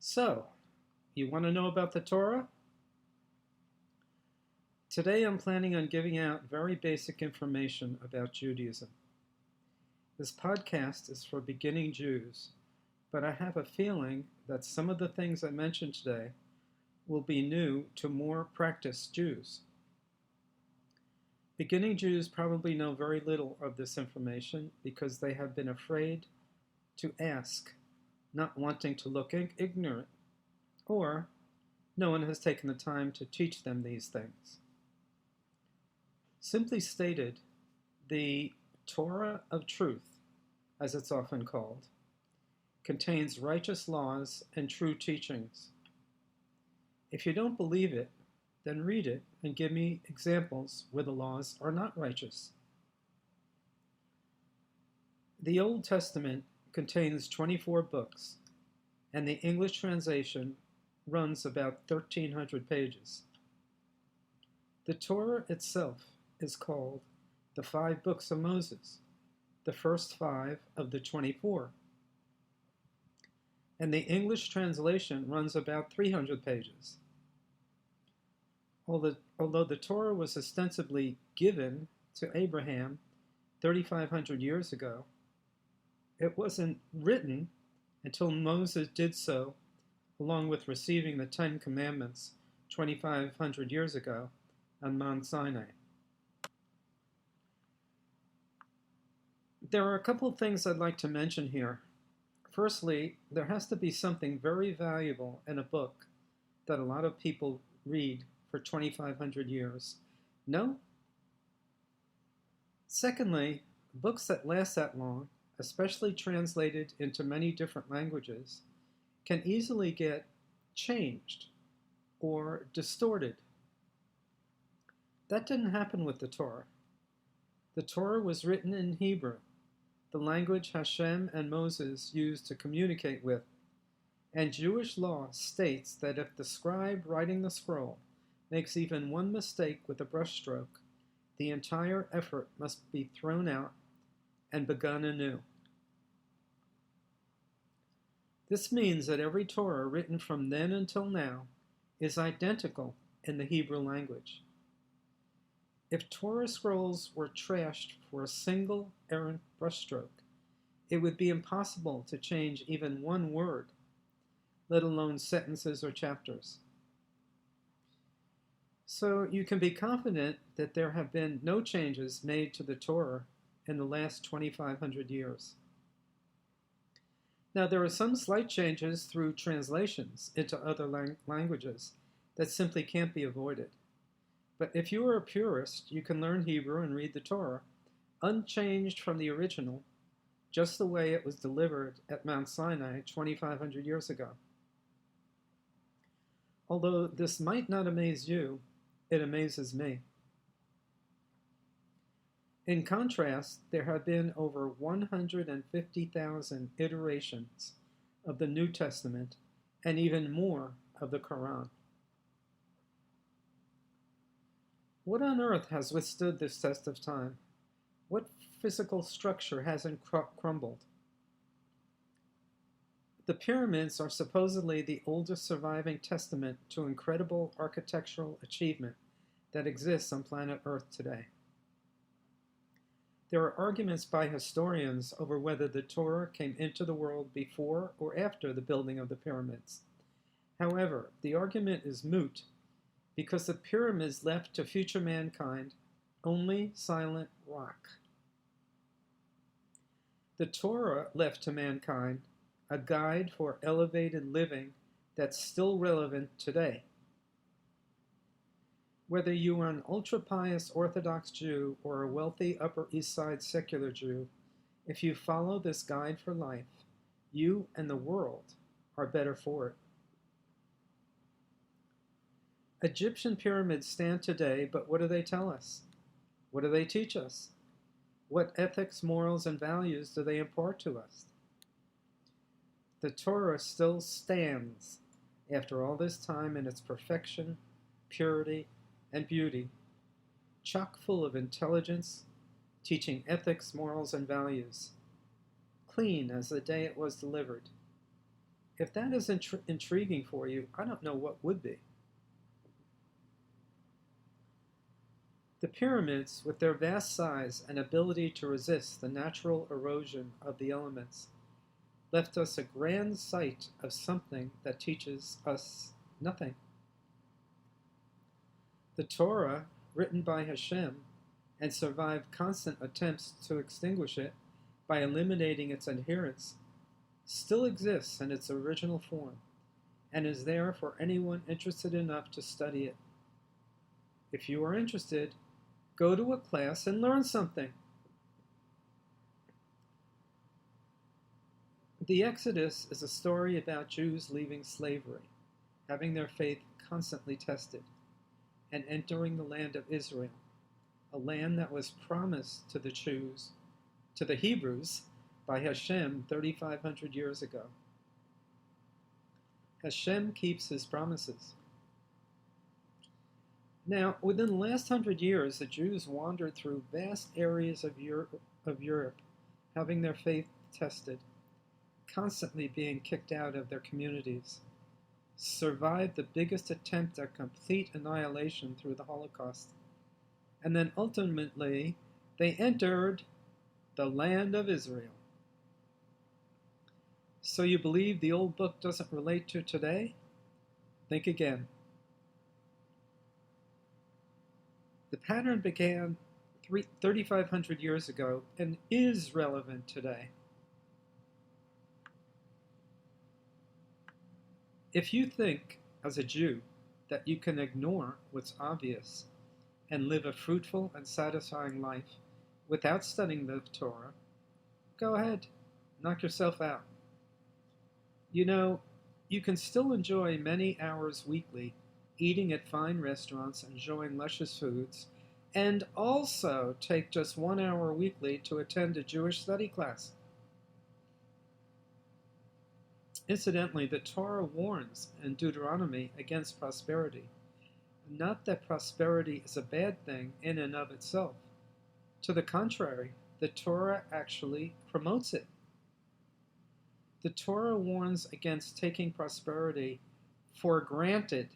So, you want to know about the Torah? Today I'm planning on giving out very basic information about Judaism. This podcast is for beginning Jews, but I have a feeling that some of the things I mentioned today will be new to more practiced Jews. Beginning Jews probably know very little of this information because they have been afraid to ask, not wanting to look ignorant, or no one has taken the time to teach them these things. Simply stated, the Torah of Truth, as it's often called, contains righteous laws and true teachings. If you don't believe it, then read it and give me examples where the laws are not righteous. The Old Testament contains 24 books, and the English translation runs about 1,300 pages. The Torah itself is called the 5 books of Moses, the first 5 of the 24. And the English translation runs about 300 pages. Although the Torah was ostensibly given to Abraham 3,500 years ago, it wasn't written until Moses did so, along with receiving the 10 Commandments 2,500 years ago on Mount Sinai. There are a couple of things I'd like to mention here. Firstly, there has to be something very valuable in a book that a lot of people read for 2,500 years. No? Secondly, books that last that long, especially translated into many different languages, can easily get changed or distorted. That didn't happen with the Torah. The Torah was written in Hebrew, the language Hashem and Moses used to communicate with, and Jewish law states that if the scribe writing the scroll makes even one mistake with a brushstroke, the entire effort must be thrown out and begun anew. This means that every Torah written from then until now is identical in the Hebrew language. If Torah scrolls were trashed for a single errant brushstroke, it would be impossible to change even one word, let alone sentences or chapters. So you can be confident that there have been no changes made to the Torah in the last 2,500 years. Now, there are some slight changes through translations into other languages that simply can't be avoided. But if you are a purist, you can learn Hebrew and read the Torah unchanged from the original, just the way it was delivered at Mount Sinai 2,500 years ago. Although this might not amaze you, it amazes me. In contrast, there have been over 150,000 iterations of the New Testament and even more of the Quran. What on earth has withstood this test of time? What physical structure hasn't crumbled? The pyramids are supposedly the oldest surviving testament to incredible architectural achievement that exists on planet Earth today. There are arguments by historians over whether the Torah came into the world before or after the building of the pyramids. However, the argument is moot because the pyramids left to future mankind only silent rock. The Torah left to mankind a guide for elevated living that's still relevant today. Whether you are an ultra-pious Orthodox Jew or a wealthy Upper East Side secular Jew, if you follow this guide for life, you and the world are better for it. Egyptian pyramids stand today, but what do they tell us? What do they teach us? What ethics, morals, and values do they impart to us? The Torah still stands after all this time in its perfection, purity, and beauty, chock full of intelligence, teaching ethics, morals, and values, clean as the day it was delivered. If that isn't intriguing for you, I don't know what would be. The pyramids, with their vast size and ability to resist the natural erosion of the elements, left us a grand sight of something that teaches us nothing. The Torah, written by Hashem, and survived constant attempts to extinguish it by eliminating its adherents, still exists in its original form and is there for anyone interested enough to study it. If you are interested, go to a class and learn something. The Exodus is a story about Jews leaving slavery, having their faith constantly tested, and entering the land of Israel, a land that was promised to the Hebrews, by Hashem 3,500 years ago. Hashem keeps his promises. Now, within the last 100 years, the Jews wandered through vast areas of Europe, having their faith tested, constantly being kicked out of their communities, survived the biggest attempt at complete annihilation through the Holocaust, and then ultimately they entered the land of Israel. So you believe the old book doesn't relate to today? Think again. The pattern began 3,500 years ago and is relevant today. If you think, as a Jew, that you can ignore what's obvious and live a fruitful and satisfying life without studying the Torah, go ahead, knock yourself out. You know, you can still enjoy many hours weekly eating at fine restaurants, enjoying luscious foods, and also take just 1 hour weekly to attend a Jewish study class. Incidentally, the Torah warns in Deuteronomy against prosperity. Not that prosperity is a bad thing in and of itself. To the contrary, the Torah actually promotes it. The Torah warns against taking prosperity for granted,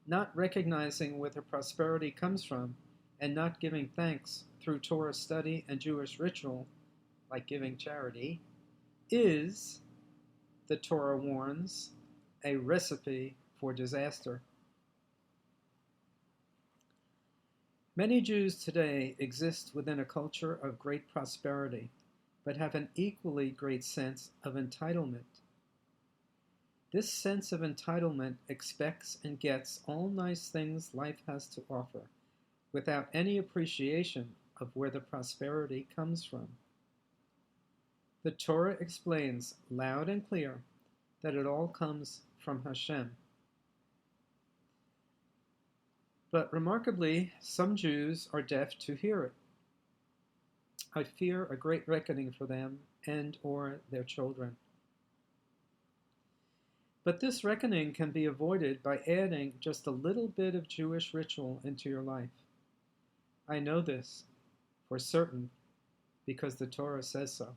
not recognizing where the prosperity comes from, and not giving thanks through Torah study and Jewish ritual, like giving charity, is, the Torah warns, a recipe for disaster. Many Jews today exist within a culture of great prosperity, but have an equally great sense of entitlement. This sense of entitlement expects and gets all nice things life has to offer, without any appreciation of where the prosperity comes from. The Torah explains loud and clear that it all comes from Hashem. But remarkably, some Jews are deaf to hear it. I fear a great reckoning for them and or their children. But this reckoning can be avoided by adding just a little bit of Jewish ritual into your life. I know this for certain because the Torah says so.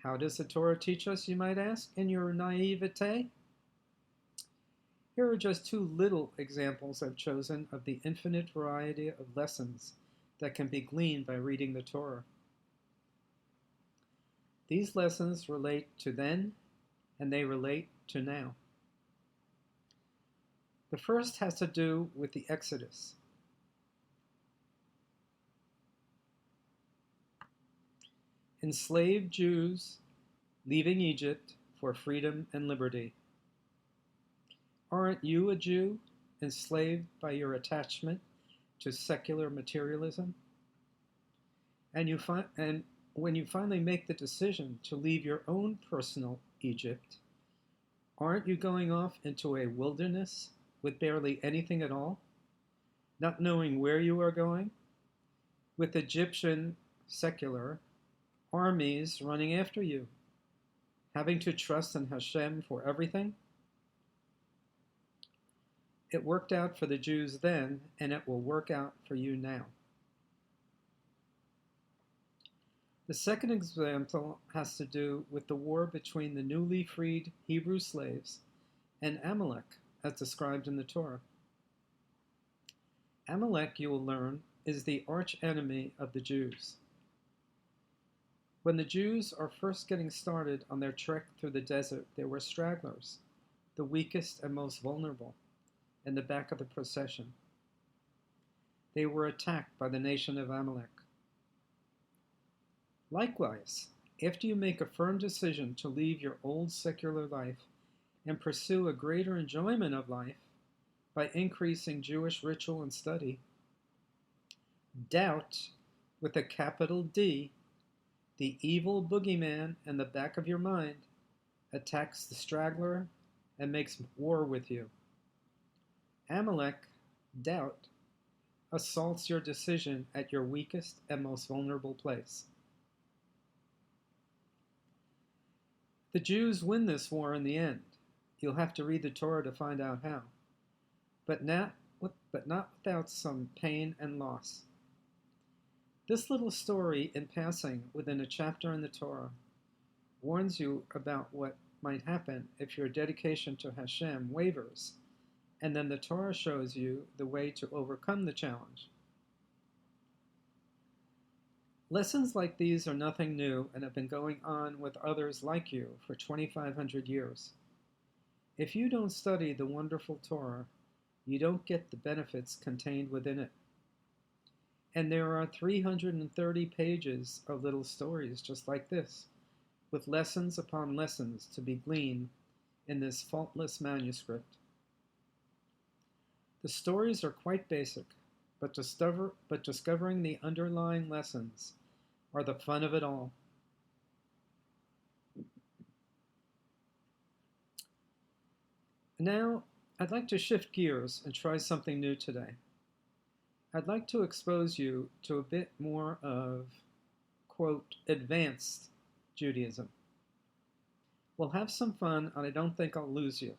How does the Torah teach us, you might ask, in your naivete? Here are just 2 little examples I've chosen of the infinite variety of lessons that can be gleaned by reading the Torah. These lessons relate to then, and they relate to now. The first has to do with the Exodus. Enslaved Jews leaving Egypt for freedom and liberty. Aren't you a Jew, enslaved by your attachment to secular materialism? And when you finally make the decision to leave your own personal Egypt, aren't you going off into a wilderness with barely anything at all, not knowing where you are going, with Egyptian secular armies running after you, having to trust in Hashem for everything? It worked out for the Jews then, and it will work out for you now. The second example has to do with the war between the newly freed Hebrew slaves and Amalek, as described in the Torah. Amalek, you will learn, is the arch-enemy of the Jews. When the Jews are first getting started on their trek through the desert, they were stragglers, the weakest and most vulnerable, in the back of the procession. They were attacked by the nation of Amalek. Likewise, after you make a firm decision to leave your old secular life and pursue a greater enjoyment of life by increasing Jewish ritual and study, doubt, with a capital D, the evil boogeyman in the back of your mind, attacks the straggler and makes war with you. Amalek, doubt, assaults your decision at your weakest and most vulnerable place. The Jews win this war in the end. You'll have to read the Torah to find out how. But not without some pain and loss. This little story, in passing within a chapter in the Torah, warns you about what might happen if your dedication to Hashem wavers, and then the Torah shows you the way to overcome the challenge. Lessons like these are nothing new and have been going on with others like you for 2,500 years. If you don't study the wonderful Torah, you don't get the benefits contained within it. And there are 330 pages of little stories just like this, with lessons upon lessons to be gleaned in this faultless manuscript. The stories are quite basic, but discovering the underlying lessons are the fun of it all. Now, I'd like to shift gears and try something new today. I'd like to expose you to a bit more of, quote, advanced Judaism. We'll have some fun, and I don't think I'll lose you.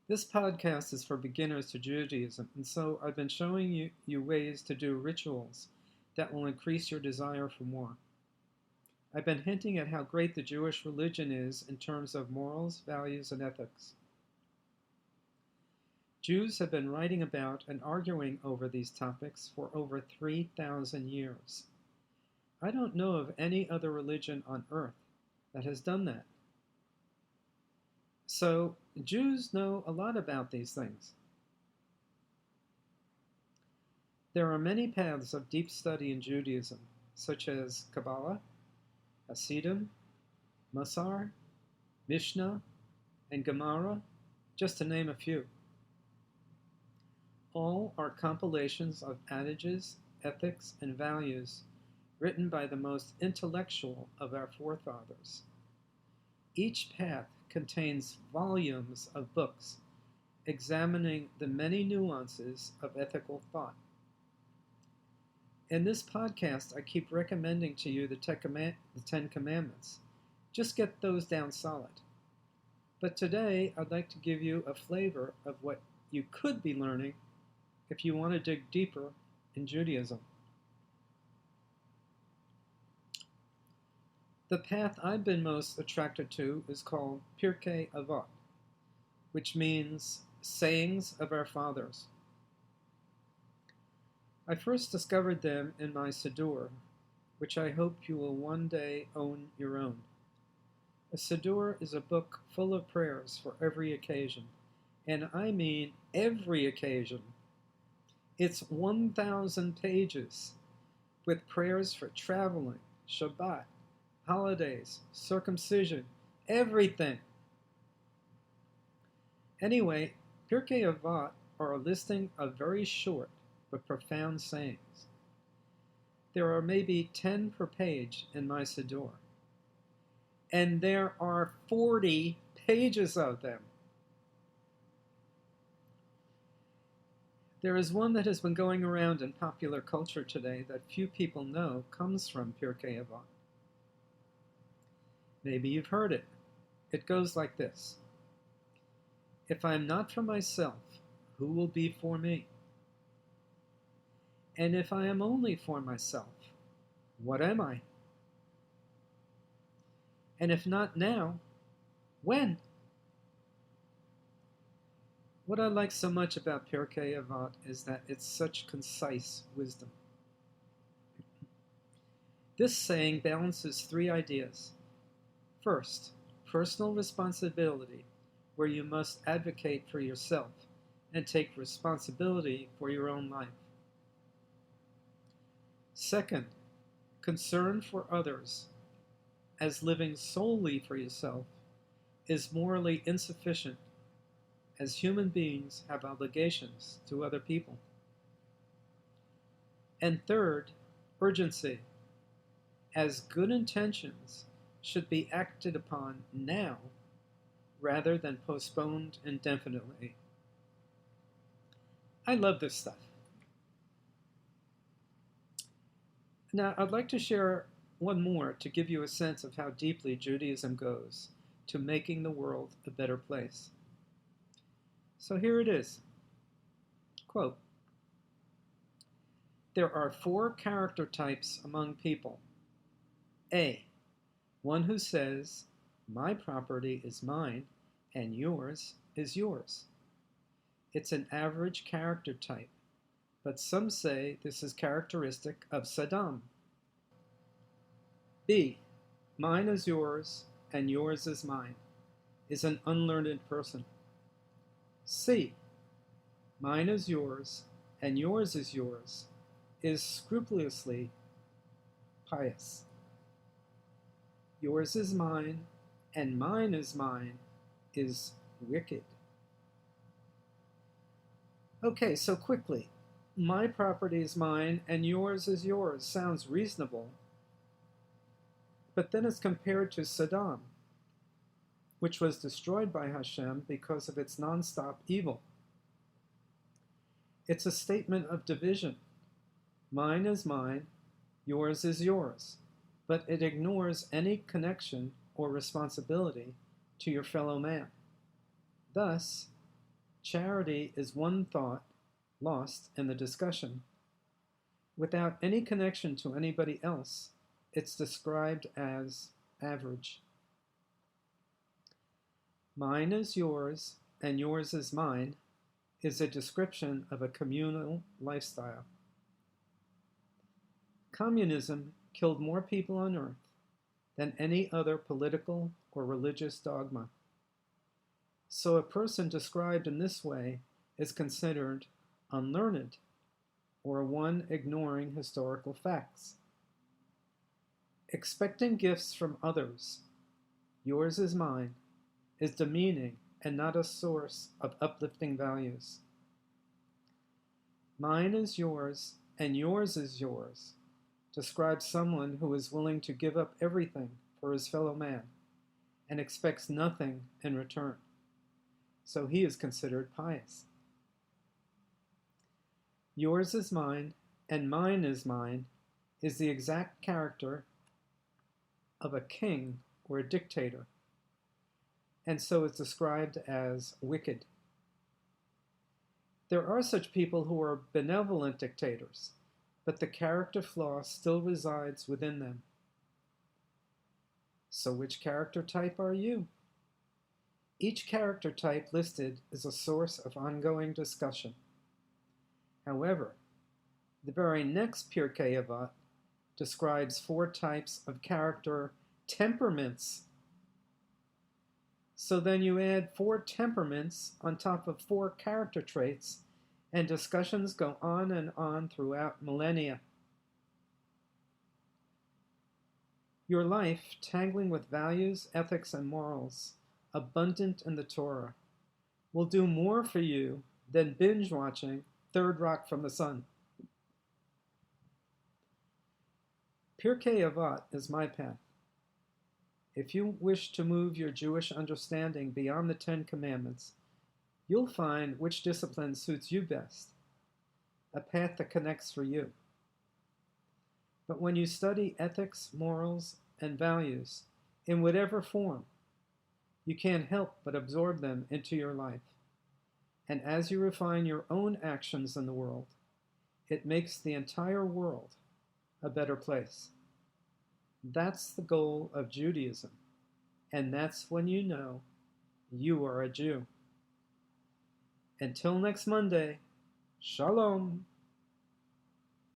This podcast is for beginners to Judaism, and so I've been showing you ways to do rituals that will increase your desire for more. I've been hinting at how great the Jewish religion is in terms of morals, values, and ethics. Jews have been writing about and arguing over these topics for over 3,000 years. I don't know of any other religion on earth that has done that. So, Jews know a lot about these things. There are many paths of deep study in Judaism, such as Kabbalah, Hasidim, Musar, Mishnah, and Gemara, just to name a few. All are compilations of adages, ethics, and values written by the most intellectual of our forefathers. Each path contains volumes of books examining the many nuances of ethical thought. In this podcast, I keep recommending to you the 10 Commandments. Just get those down solid. But today, I'd like to give you a flavor of what you could be learning if you want to dig deeper in Judaism. The path I've been most attracted to is called Pirkei Avot, which means sayings of our fathers. I first discovered them in my Siddur, which I hope you will one day own your own. A Siddur is a book full of prayers for every occasion, and I mean every occasion. It's 1,000 pages with prayers for traveling, Shabbat, holidays, circumcision, everything. Anyway, Pirkei Avot are a listing of very short but profound sayings. There are maybe 10 per page in my Siddur, and there are 40 pages of them. There is one that has been going around in popular culture today that few people know comes from Pirkei Avot. Maybe you've heard it. It goes like this. If I am not for myself, who will be for me? And if I am only for myself, what am I? And if not now, when? What I like so much about Pirkei Avot is that it's such concise wisdom. This saying balances three ideas. First, personal responsibility, where you must advocate for yourself and take responsibility for your own life. Second, concern for others, as living solely for yourself is morally insufficient, as human beings have obligations to other people. And third, urgency, as good intentions should be acted upon now rather than postponed indefinitely. I love this stuff. Now, I'd like to share one more to give you a sense of how deeply Judaism goes to making the world a better place. So here it is. Quote, there are 4 character types among people. A, one who says, my property is mine and yours is yours. It's an average character type, but some say this is characteristic of Saddam. B, mine is yours and yours is mine, is an unlearned person. C, mine is yours and yours is yours, is scrupulously pious. Yours is mine and mine is wicked. Okay, so quickly, my property is mine and yours is yours sounds reasonable, but then it's compared to Saddam, which was destroyed by Hashem because of its nonstop evil. It's a statement of division. Mine is mine, yours is yours, but it ignores any connection or responsibility to your fellow man. Thus, charity is one thought lost in the discussion. Without any connection to anybody else, it's described as average. Mine is yours and yours is mine is a description of a communal lifestyle. Communism killed more people on earth than any other political or religious dogma. So a person described in this way is considered unlearned or one ignoring historical facts. Expecting gifts from others, yours is mine, is demeaning and not a source of uplifting values. Mine is yours and yours is yours describes someone who is willing to give up everything for his fellow man and expects nothing in return. So he is considered pious. Yours is mine and mine is the exact character of a king or a dictator, and so is described as wicked. There are such people who are benevolent dictators, but the character flaw still resides within them. So which character type are you? Each character type listed is a source of ongoing discussion. However, the very next Pirkei Avot describes 4 types of character temperaments. So then you add 4 temperaments on top of 4 character traits, and discussions go on and on throughout millennia. Your life, tangling with values, ethics, and morals, abundant in the Torah, will do more for you than binge-watching Third Rock from the Sun. Pirkei Avot is my path. If you wish to move your Jewish understanding beyond the 10 Commandments, you'll find which discipline suits you best, a path that connects for you. But when you study ethics, morals, and values, in whatever form, you can't help but absorb them into your life. And as you refine your own actions in the world, it makes the entire world a better place. That's the goal of Judaism, and that's when you know you are a Jew. Until next Monday, Shalom.